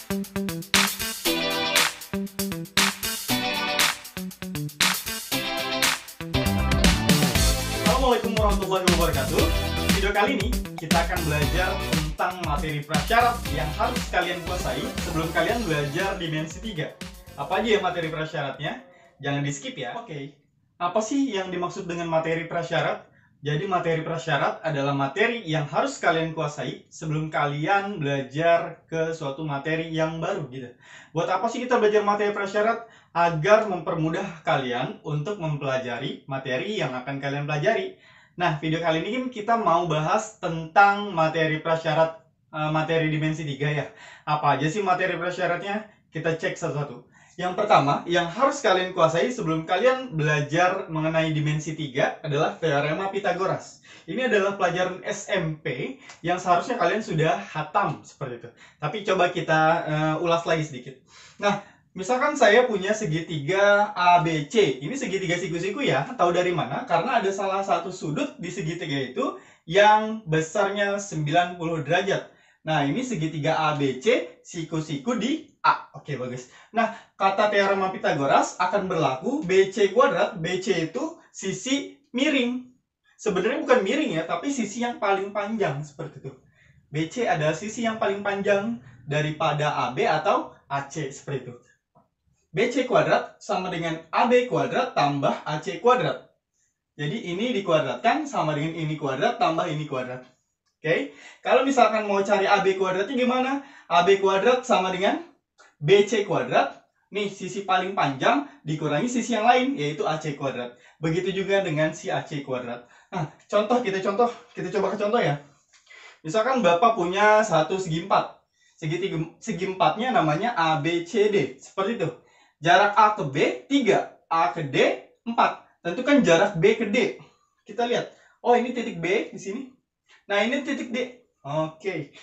Assalamualaikum warahmatullahi wabarakatuh. Video kali ini kita akan belajar tentang materi prasyarat yang harus kalian kuasai sebelum kalian belajar dimensi 3. Apa aja ya materi prasyaratnya? Jangan di skip ya. Oke. Apa sih yang dimaksud dengan materi prasyarat? Jadi materi prasyarat adalah materi yang harus kalian kuasai sebelum kalian belajar ke suatu materi yang baru gitu. Buat apa sih kita belajar materi prasyarat? Agar mempermudah kalian untuk mempelajari materi yang akan kalian pelajari. Nah, video kali ini kita mau bahas tentang materi prasyarat, materi dimensi 3 ya. Apa aja sih materi prasyaratnya? Kita cek satu-satu. Yang pertama, yang harus kalian kuasai sebelum kalian belajar mengenai dimensi 3 adalah teorema Pythagoras. Ini adalah pelajaran SMP yang seharusnya kalian sudah hatam seperti itu. Tapi coba kita ulas lagi sedikit. Nah, misalkan saya punya segitiga ABC. Ini segitiga siku-siku ya. Tahu dari mana? Karena ada salah satu sudut di segitiga itu yang besarnya 90 derajat. Nah, ini segitiga ABC, siku-siku di A. Oke, bagus. Nah, kata teorema Pythagoras akan berlaku BC kuadrat. BC itu sisi miring. Sebenarnya bukan miring ya, tapi sisi yang paling panjang seperti itu. BC adalah sisi yang paling panjang daripada AB atau AC seperti itu. BC kuadrat sama dengan AB kuadrat tambah AC kuadrat. Jadi ini dikuadratkan sama dengan ini kuadrat tambah ini kuadrat. Oke, kalau misalkan mau cari AB kuadratnya gimana? AB kuadrat sama dengan BC kuadrat. Nih, sisi paling panjang dikurangi sisi yang lain, yaitu AC kuadrat. Begitu juga dengan si AC kuadrat. Nah, kita coba ke contoh ya. Misalkan Bapak punya satu segi 4. Segi 4-nya namanya ABCD. Seperti itu. Jarak A ke B 3, A ke D 4. Tentukan jarak B ke D. Kita lihat. Oh, ini titik B di sini. Nah, ini titik D. Oke.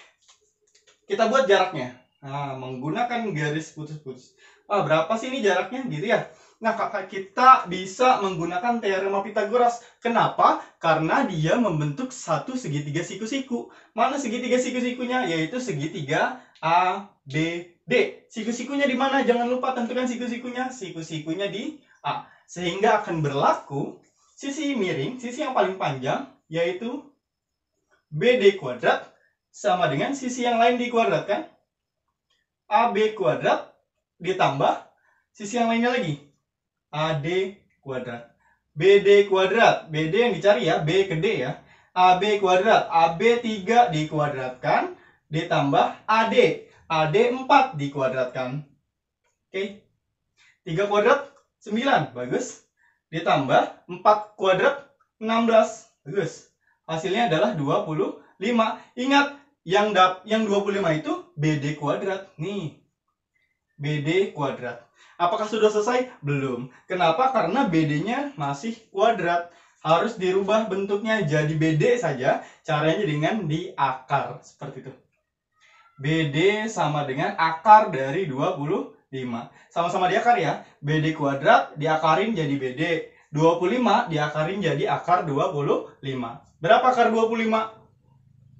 Kita buat jaraknya. Nah, menggunakan garis putus-putus. Berapa sih ini jaraknya? Gitu ya. Nah, kita bisa menggunakan teorema Pythagoras. Kenapa? Karena dia membentuk satu segitiga siku-siku. Mana segitiga siku-sikunya? Yaitu segitiga A, B, D. Siku-sikunya di mana? Jangan lupa tentukan siku-sikunya. Siku-sikunya di A. Sehingga akan berlaku sisi miring, sisi yang paling panjang, yaitu BD kuadrat sama dengan sisi yang lain dikuadratkan. AB kuadrat ditambah sisi yang lainnya lagi. AD kuadrat. BD kuadrat. BD yang dicari ya, B ke D ya. AB kuadrat. AB 3 dikuadratkan ditambah AD. AD 4 dikuadratkan. Oke. 3 kuadrat 9. Bagus. Ditambah 4 kuadrat 16. Bagus. Hasilnya adalah 25. Ingat, yang 25 itu BD kuadrat. Nih, BD kuadrat. Apakah sudah selesai? Belum. Kenapa? Karena BD-nya masih kuadrat. Harus dirubah bentuknya jadi BD saja. Caranya dengan diakar. Seperti itu. BD sama dengan akar dari 25. Sama-sama diakar ya. BD kuadrat diakarin jadi BD. 25 diakarin jadi akar 25. Berapa akar 25?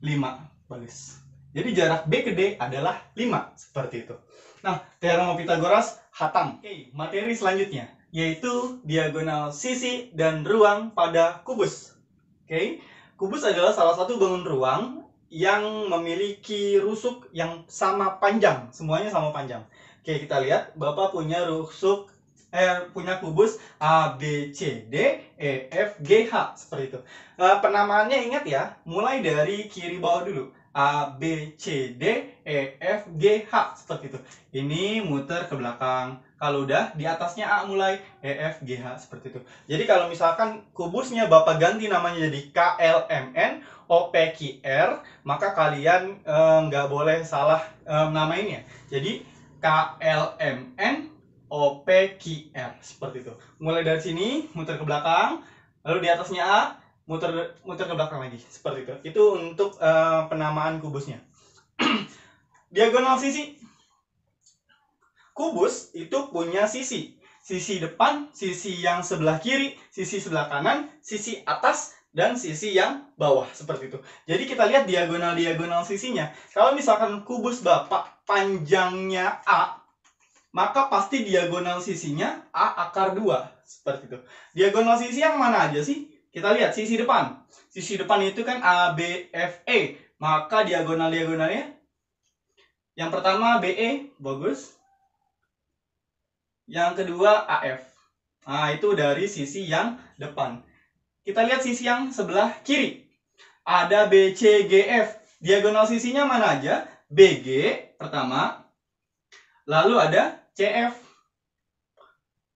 5. Bagus. Jadi jarak B ke D adalah 5. Seperti itu. Nah, teorema Pythagoras hatam. Oke, materi selanjutnya yaitu diagonal sisi dan ruang pada kubus. Oke, kubus adalah salah satu bangun ruang yang memiliki rusuk yang sama panjang. Semuanya sama panjang. Oke, kita lihat. Bapak punya punya kubus A, B, C, D, E, F, G, H. Seperti itu. Penamaannya ingat ya, mulai dari kiri bawah dulu. A, B, C, D, E, F, G, H. Seperti itu. Ini muter ke belakang. Kalau udah, di atasnya A mulai. E, F, G, H. Seperti itu. Jadi kalau misalkan kubusnya Bapak ganti namanya jadi K, L, M, N, O, P, Q, R, maka kalian nggak boleh salah namainnya. Jadi K, L, M, N, O, P, Q, R. Seperti itu. Mulai dari sini, muter ke belakang. Lalu di atasnya A, muter ke belakang lagi. Seperti itu. Itu untuk penamaan kubusnya. Diagonal sisi. Kubus itu punya sisi. Sisi depan, sisi yang sebelah kiri, sisi sebelah kanan, sisi atas, dan sisi yang bawah seperti itu. Jadi kita lihat diagonal-diagonal sisinya. Kalau misalkan kubus Bapak panjangnya A, maka pasti diagonal sisinya A akar 2 seperti itu. Diagonal sisi yang mana aja sih? Kita lihat sisi depan. Sisi depan itu kan ABFE, maka diagonal-diagonalnya yang pertama BE, bagus. Yang kedua AF. Nah, itu dari sisi yang depan. Kita lihat sisi yang sebelah kiri. Ada BCGF. Diagonal sisinya mana aja? BG pertama. Lalu ada CF.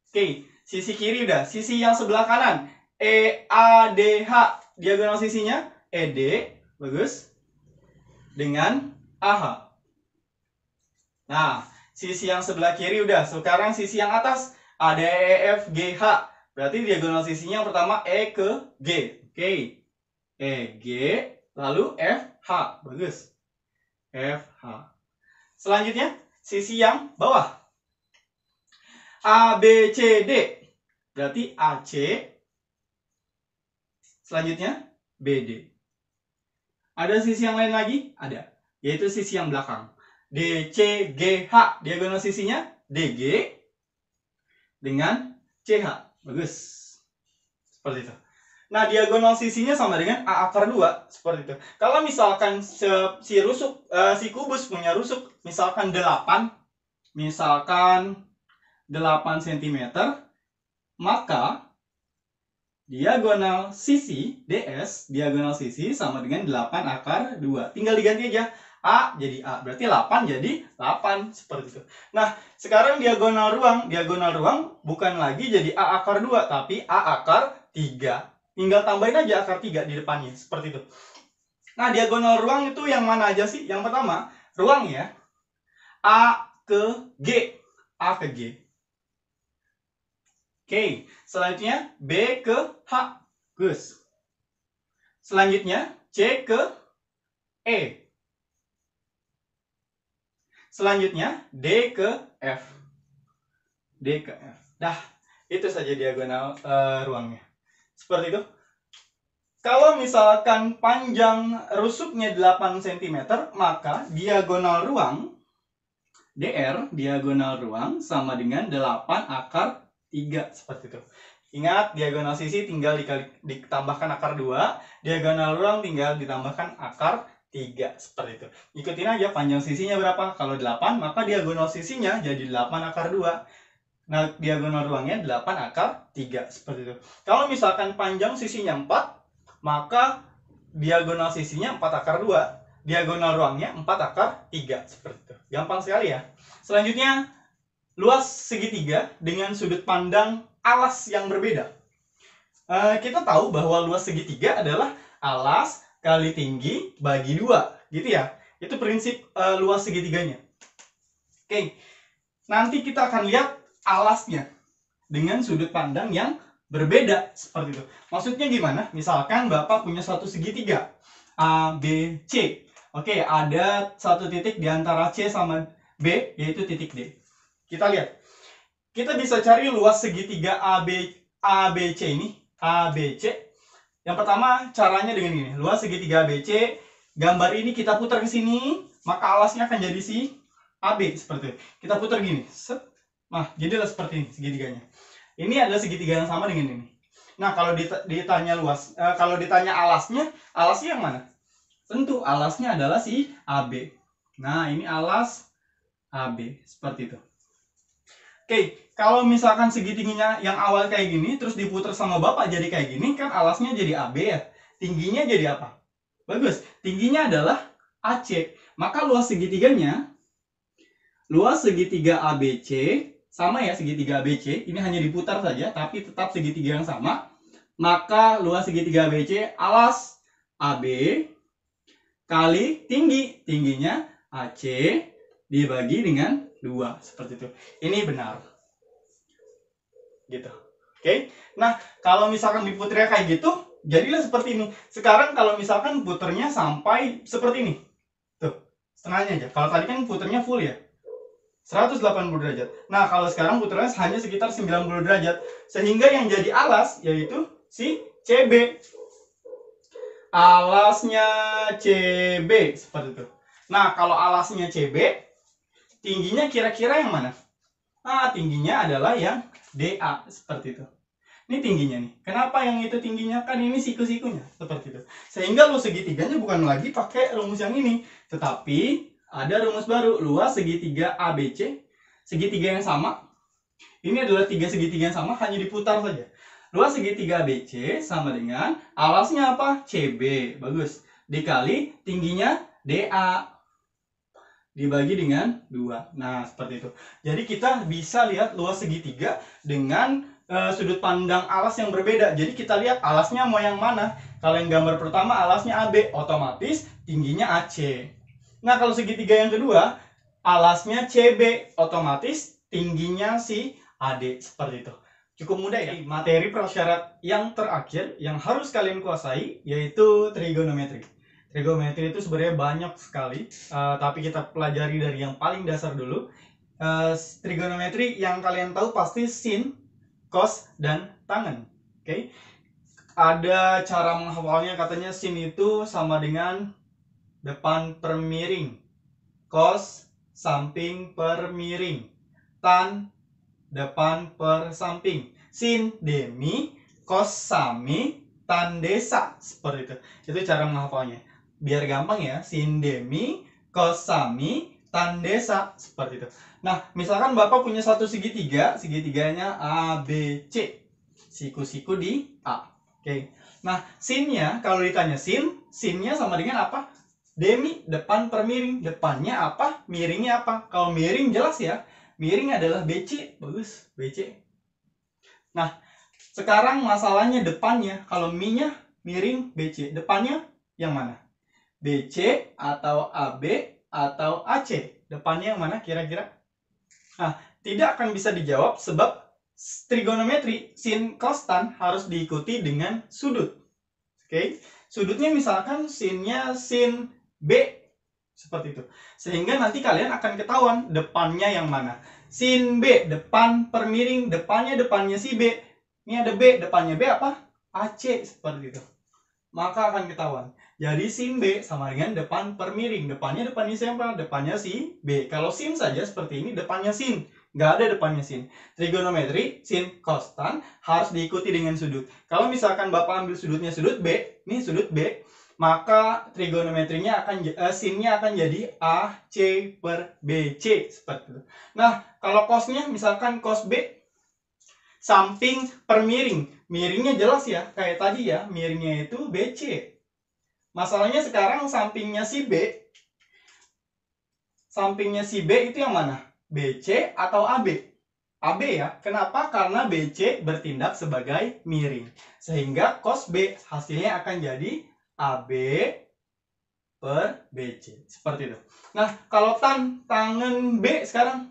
Oke, sisi kiri udah. Sisi yang sebelah kanan. EADH. Diagonal sisinya ED. Bagus. Dengan AH. Nah, sisi yang sebelah kiri udah. Sekarang sisi yang atas. Ada EFGH. Berarti diagonal sisinya yang pertama E ke G. Oke. EG. Lalu FH. Bagus. FH. Selanjutnya, sisi yang bawah. ABCD. Berarti AC. Selanjutnya, BD. Ada sisi yang lain lagi? Ada. Yaitu sisi yang belakang. DCGH. Diagonal sisinya DG dengan CH. Bagus. Seperti itu. Nah, diagonal sisinya sama dengan A akar 2. Seperti itu. Kalau misalkan si kubus punya rusuk, misalkan 8 cm, maka diagonal sisi DS, diagonal sisi sama dengan 8 akar 2. Tinggal diganti aja. A jadi A, berarti 8 jadi 8, seperti itu. Nah, sekarang diagonal ruang bukan lagi jadi A akar 2, tapi A akar 3. Tinggal tambahin aja akar 3 di depannya, seperti itu. Nah, diagonal ruang itu yang mana aja sih? Yang pertama, ruang ya. A ke G. A ke G. Oke, selanjutnya B ke H. Gus. Selanjutnya C ke E. Selanjutnya D ke F. D ke F. Dah, itu saja diagonal ruangnya. Seperti itu. Kalau misalkan panjang rusuknya 8 cm, maka diagonal ruang DR, diagonal ruang sama dengan 8 akar 3. Seperti itu. Ingat, diagonal sisi tinggal ditambahkan akar 2, diagonal ruang tinggal ditambahkan akar 3, seperti itu. Ikutin aja panjang sisinya berapa. Kalau 8, maka diagonal sisinya jadi 8 akar 2. Nah, diagonal ruangnya 8 akar 3, seperti itu. Kalau misalkan panjang sisinya 4, maka diagonal sisinya 4 akar 2. Diagonal ruangnya 4 akar 3, seperti itu. Gampang sekali ya. Selanjutnya, luas segitiga dengan sudut pandang alas yang berbeda. Kita tahu bahwa luas segitiga adalah alas kali tinggi bagi 2, gitu ya. Itu prinsip luas segitiganya. Oke, nanti kita akan lihat alasnya dengan sudut pandang yang berbeda, seperti itu. Maksudnya gimana? Misalkan Bapak punya satu segitiga A, B, C. Oke, ada satu titik di antara C sama B, yaitu titik D. Kita lihat. Kita bisa cari luas segitiga ABC ini, ABC. Yang pertama caranya dengan ini. Luas segitiga ABC, gambar ini kita putar ke sini, maka alasnya akan jadi si AB seperti itu. Kita putar gini. Set. Nah, jadilah seperti ini segitiganya. Ini adalah segitiga yang sama dengan ini. Nah, kalau ditanya luas, kalau ditanya alasnya yang mana? Tentu alasnya adalah si AB. Nah, ini alas AB seperti itu. Oke, kalau misalkan segitiganya yang awal kayak gini, terus diputar sama Bapak jadi kayak gini, kan alasnya jadi AB ya. Tingginya jadi apa? Bagus, tingginya adalah AC. Maka luas segitiganya, luas segitiga ABC, sama ya segitiga ABC, ini hanya diputar saja, tapi tetap segitiga yang sama. Maka luas segitiga ABC, alas AB, kali tinggi, tingginya AC, dibagi dengan 2, seperti itu. Ini benar. Gitu. Oke. Nah, kalau misalkan diputarnya kayak gitu, jadilah seperti ini. Sekarang kalau misalkan puternya sampai seperti ini. Tuh, setengahnya aja. Kalau tadi kan puternya full ya. 180 derajat. Nah, kalau sekarang puternya hanya sekitar 90 derajat. Sehingga yang jadi alas yaitu si CB. alasnya CB seperti itu. Nah, kalau alasnya CB, tingginya kira-kira yang mana? Nah, tingginya adalah yang DA seperti itu. Ini tingginya nih. Kenapa yang itu tingginya? Kan ini siku-sikunya seperti itu. Sehingga luas segitiganya bukan lagi pakai rumus yang ini, tetapi ada rumus baru, luas segitiga ABC, segitiga yang sama. Ini adalah tiga segitiga yang sama, hanya diputar saja. Luas segitiga ABC sama dengan alasnya apa? CB. Bagus. Dikali tingginya DA. Dibagi dengan 2. Nah, seperti itu. Jadi kita bisa lihat luas segitiga dengan sudut pandang alas yang berbeda. Jadi kita lihat alasnya mau yang mana. Kalau yang gambar pertama alasnya AB, otomatis tingginya AC. Nah, kalau segitiga yang kedua, alasnya CB, otomatis tingginya si AD. Seperti itu. Cukup mudah ya. Materi prasyarat yang terakhir yang harus kalian kuasai yaitu trigonometri. Trigonometri itu sebenarnya banyak sekali, tapi kita pelajari dari yang paling dasar dulu. Trigonometri yang kalian tahu pasti sin, cos, dan tangen. Oke. Ada cara menghafalnya, katanya sin itu sama dengan depan per miring, cos samping per miring, tan depan per samping, sin demi, cos sami, tan desa. Seperti itu. Itu cara menghafalnya. Biar gampang ya, sin demi, cos sami, tan desa. Seperti itu. Nah, misalkan Bapak punya satu segitiga, segitiganya ABC. Siku-siku di A. Oke. Nah, sinnya, kalau ditanya sinnya sama dengan apa? Demi, depan per miring. Depannya apa? Miringnya apa? Kalau miring jelas ya. Miring adalah BC. Bagus, BC. Nah, sekarang masalahnya depannya. Kalau mi-nya miring BC. Depannya yang mana? BC atau AB atau AC? Depannya yang mana kira-kira? Nah, tidak akan bisa dijawab sebab trigonometri sin cos tan harus diikuti dengan sudut. Oke, sudutnya misalkan sinnya sin B seperti itu. Sehingga nanti kalian akan ketahuan depannya yang mana. Sin B depan per miring, depannya si B. Ini ada B, depannya B apa? AC seperti itu. Maka akan ketahuan. Jadi sin B sama dengan depan per miring. Depannya siapa? Depannya si B. Kalau sin saja seperti ini, depannya sin. Nggak ada depannya sin. Trigonometri, sin, cos, tan harus diikuti dengan sudut. Kalau misalkan Bapak ambil sudutnya sudut B, ini sudut B, maka trigonometrinya akan sinnya akan jadi AC per BC seperti itu. Nah, kalau cosnya misalkan cos B samping per miring. Miringnya jelas ya, kayak tadi ya, miringnya itu BC. Masalahnya sekarang sampingnya si B. Sampingnya si B itu yang mana? BC atau AB? AB ya. Kenapa? Karena BC bertindak sebagai miring. Sehingga cos B hasilnya akan jadi AB per BC. Seperti itu. Nah, kalau tangen B sekarang.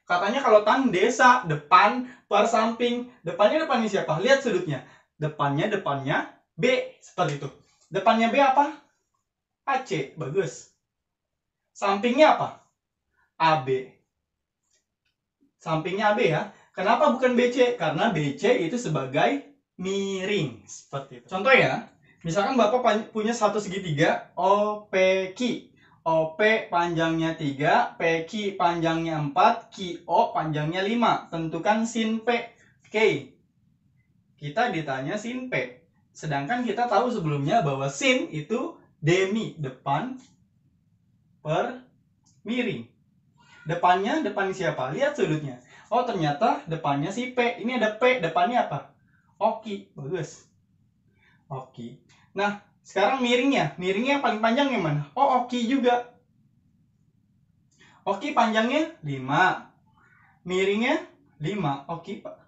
Katanya kalau tan desa, depan per samping. Depannya siapa? Lihat sudutnya. Depannya B. Seperti itu. Depannya B apa? AC. Bagus. Sampingnya apa? AB. Sampingnya AB ya. Kenapa bukan BC? Karena BC itu sebagai miring. Seperti itu. Contoh ya. Misalkan Bapak punya satu segitiga OPQ. OP panjangnya 3, PQ panjangnya 4, QO panjangnya 5. Tentukan sin P. Oke. Kita ditanya sin P. Sedangkan kita tahu sebelumnya bahwa sin itu demi, depan per miring. Depan siapa? Lihat sudutnya. Oh, ternyata depannya si P. Ini ada P, depannya apa? Oki. Bagus. Oki. Nah, sekarang miringnya. Miringnya yang paling panjang yang mana? Oh, oki juga. Oki panjangnya 5. Miringnya 5. Oki, Pak.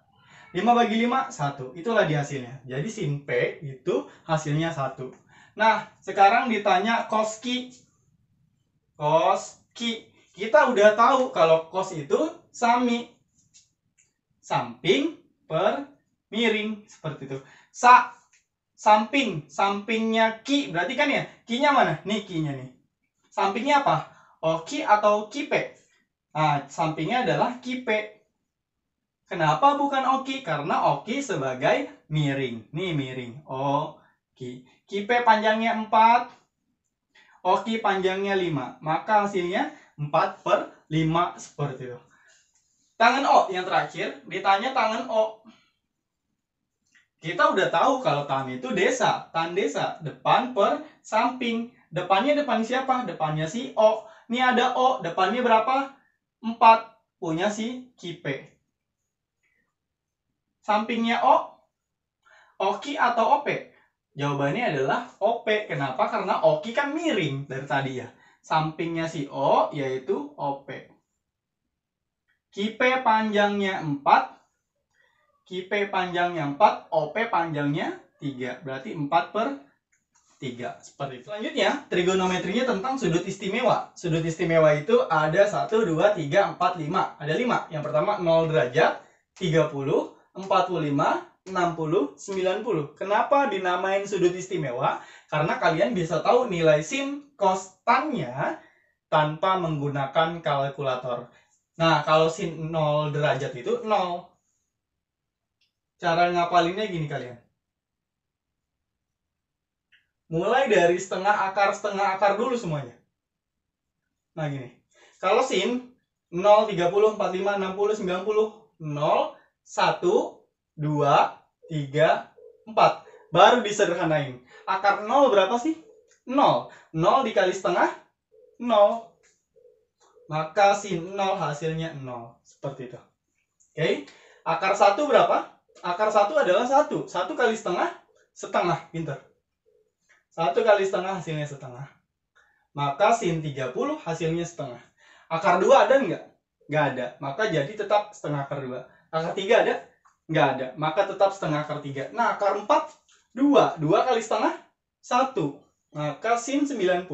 5 bagi 5, 1. Itulah dia hasilnya. Jadi sin P itu hasilnya 1. Nah, sekarang ditanya cos Q. Cos Q. Kita udah tahu kalau cos itu sami. Samping per miring. Seperti itu. Sampingnya Q. Berarti kan ya, Q-nya mana? Nih Q-nya nih. Sampingnya apa? Oki atau QP? Nah, sampingnya adalah QP. Kenapa bukan Oki? Karena Oki sebagai miring. Nih miring. Oki. Ki. Ki P panjangnya 4. Oki panjangnya 5. Maka hasilnya 4/5 seperti itu. Tangan O yang terakhir, ditanya tangan O. Kita udah tahu kalau tangan itu desa, tan desa, depan per samping. Depannya depan siapa? Depannya si O. Ini ada O, depannya berapa? 4. Punya si Kipe. Sampingnya O, Oki atau OP? Jawabannya adalah OP. Kenapa? Karena Oki kan miring dari tadi ya. Sampingnya si O yaitu OP. Kipe panjangnya 4. Kipe panjangnya 4, OP panjangnya 3. Berarti 4/3. Seperti itu. Selanjutnya, trigonometrinya tentang sudut istimewa. Sudut istimewa itu ada 1, 2, 3, 4, 5. Ada 5. Yang pertama 0 derajat, 30, 45, 60, 90. Kenapa dinamain sudut istimewa? Karena kalian bisa tahu nilai sin, cos, tan-nya tanpa menggunakan kalkulator. Nah, kalau sin 0 derajat itu 0. Cara ngapalinnya gini kalian. Mulai dari setengah akar dulu semuanya. Nah gini. Kalau sin 0, 30, 45, 60, 90. 0, 1, 2, 3, 4. Baru disederhanain. Akar 0 berapa sih? 0. 0 dikali setengah 0. Maka sin 0 hasilnya 0. Seperti itu. Oke. Akar 1 berapa? Akar 1 adalah 1. 1 kali setengah, setengah. Pinter. 1 kali setengah hasilnya setengah. Maka sin 30 hasilnya setengah. Akar 2 ada nggak? Nggak ada. Maka jadi tetap setengah akar 2. Akar 3 ada? Nggak ada. Maka tetap setengah akar 3. Nah, akar 4, 2. 2 kali setengah, 1. Maka sin 90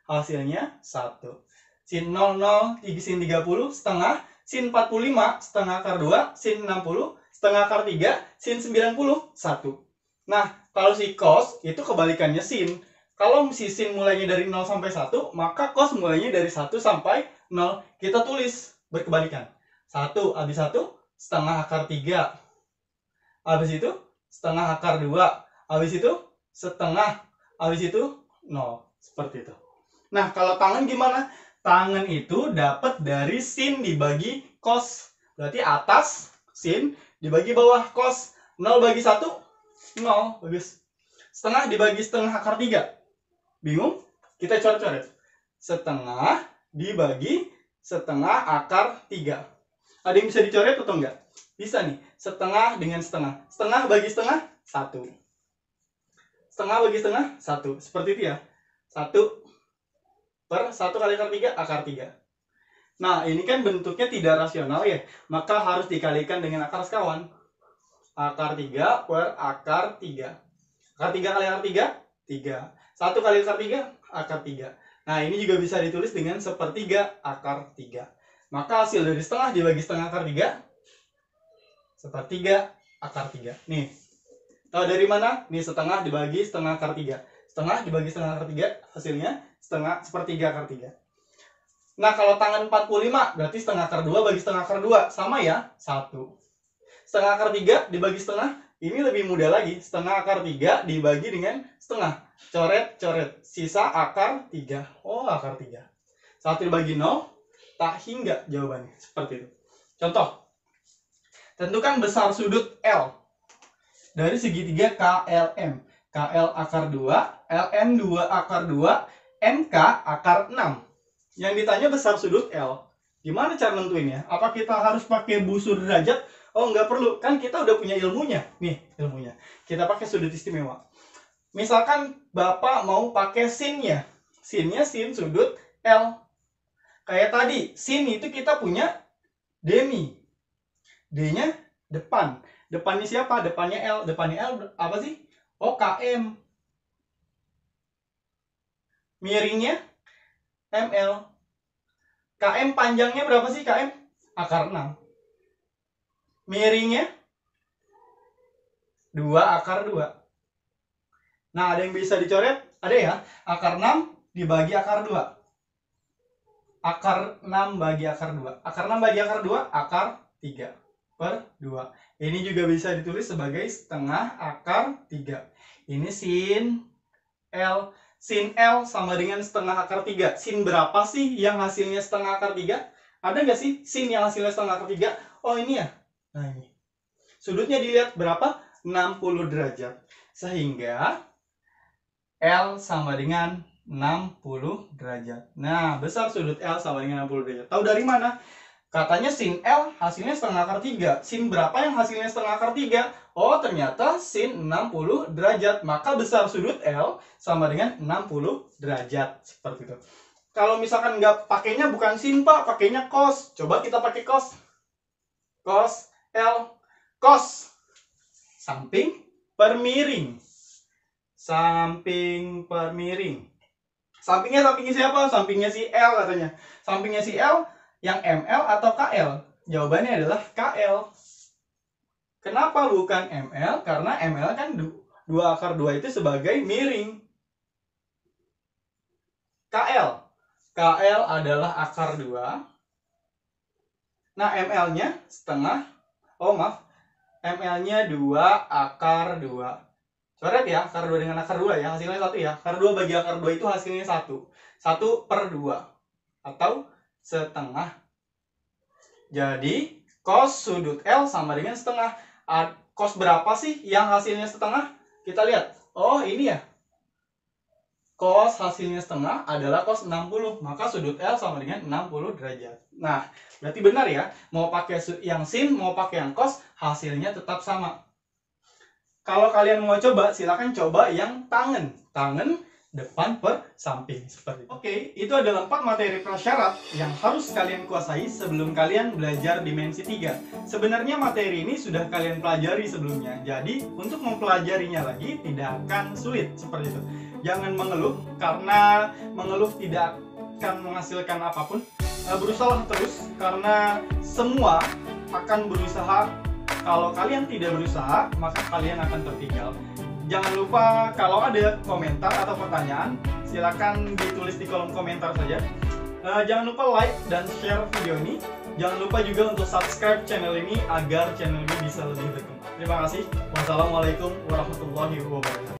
hasilnya 1. Sin 00, sin 30, setengah. Sin 45, setengah akar 2. Sin 60, setengah akar 3, sin 90, 1. Nah, kalau si cos itu kebalikannya sin. Kalau si sin mulainya dari 0 sampai 1, maka cos mulainya dari 1 sampai 0. Kita tulis berkebalikan. 1 habis 1, setengah akar 3. Habis itu, setengah akar 2. Habis itu, setengah. Habis itu, 0. Seperti itu. Nah, kalau tangan gimana? Tangan itu dapat dari sin dibagi cos. Berarti atas sin dibagi bawah cos. 0 bagi 1, 0. Bagus. Setengah dibagi setengah akar 3. Bingung? Kita coret-coret. Setengah dibagi setengah akar 3. Ada yang bisa dicoret atau enggak? Bisa nih. Setengah dengan setengah. Setengah bagi setengah, 1. Setengah bagi setengah, 1. Seperti itu ya. 1/1 kali akar 3, akar 3. Nah, ini kan bentuknya tidak rasional ya. Maka harus dikalikan dengan akar sekawan. Akar 3 per akar 3. Akar 3 kali akar 3, 3. 1 kali akar 3, akar 3. Nah, ini juga bisa ditulis dengan 1/3 akar 3. Maka hasil dari setengah dibagi setengah akar 3, 1/3 akar 3. Nih, tahu dari mana? Nih, setengah dibagi setengah akar 3. Setengah dibagi setengah akar 3, hasilnya 1/3 akar 3. Nah, kalau tangan 45, berarti setengah akar 2 bagi setengah akar 2. Sama ya, 1. Setengah akar 3 dibagi setengah, ini lebih mudah lagi. Setengah akar 3 dibagi dengan setengah. Coret-coret, sisa akar 3. Oh, akar 3. 1 dibagi 0, tak hingga jawabannya. Seperti itu. Contoh. Tentukan besar sudut L dari segitiga KLM. KL akar 2, LM 2 akar 2, MK akar 6. Yang ditanya besar sudut L. Gimana cara nentuinnya? Apa kita harus pakai busur derajat? Oh, nggak perlu. Kan kita udah punya ilmunya. Nih, ilmunya. Kita pakai sudut istimewa. Misalkan Bapak mau pakai sinnya. Sinnya sin sudut L. Kayak tadi, sin itu kita punya demi. D-nya depan. Depannya siapa? Depannya L. Depannya L apa sih? Oh, KM. Miringnya ML. KM panjangnya berapa sih KM? Akar 6. Miringnya 2 akar 2. Nah, ada yang bisa dicoret? Ada ya? Akar 6 dibagi akar 2. Akar 6 bagi akar 2. Akar 6 bagi akar 2, akar 3/2. Ini juga bisa ditulis sebagai setengah akar 3. Ini sin L. Sin L sama dengan setengah akar 3. Sin berapa sih yang hasilnya setengah akar 3? Ada nggak sih sin yang hasilnya setengah akar 3? Oh, ini ya. Nah, ini. Sudutnya dilihat berapa? 60 derajat. Sehingga L sama dengan 60 derajat. Nah, besar sudut L sama dengan 60 derajat. Tahu dari mana? Katanya sin L hasilnya setengah akar 3. Sin berapa yang hasilnya setengah akar 3? Oh, ternyata sin 60 derajat. Maka besar sudut L sama dengan 60 derajat. Seperti itu. Kalau misalkan nggak pakainya bukan sin, Pak. Pakainya cos. Coba kita pakai cos. Cos L. Cos. Samping per miring. Samping per miring. Sampingnya siapa? Sampingnya si L katanya. Sampingnya si L yang ML atau KL? Jawabannya adalah KL. Kenapa bukan ML? Karena ML kan 2 akar 2 itu sebagai miring. KL. KL adalah akar 2. Nah, ML-nya setengah. Oh, maaf. ML-nya 2 akar 2. Coret ya, akar 2 dengan akar 2 ya. Hasilnya 1 ya. Akar 2 bagi akar 2 itu hasilnya 1. 1 per 2. Atau setengah. Jadi cos sudut L sama dengan setengah. Cos berapa sih yang hasilnya setengah? Kita lihat. Oh, ini ya. Cos hasilnya setengah adalah cos 60. Maka sudut L sama dengan 60 derajat. Nah, berarti benar ya. Mau pakai yang sin, mau pakai yang cos, hasilnya tetap sama. Kalau kalian mau coba, silakan coba yang tangen. Tangen depan per samping seperti itu. Oke, itu adalah 4 materi prasyarat yang harus kalian kuasai sebelum kalian belajar dimensi 3. Sebenarnya materi ini sudah kalian pelajari sebelumnya. Jadi, untuk mempelajarinya lagi tidak akan sulit seperti itu. Jangan mengeluh karena mengeluh tidak akan menghasilkan apapun. Berusaha terus karena semua akan berusaha. Kalau kalian tidak berusaha, maka kalian akan tertinggal. Jangan lupa kalau ada komentar atau pertanyaan, silakan ditulis di kolom komentar saja. Jangan lupa like dan share video ini. Jangan lupa juga untuk subscribe channel ini agar channel ini bisa lebih berkembang. Terima kasih. Wassalamualaikum warahmatullahi wabarakatuh.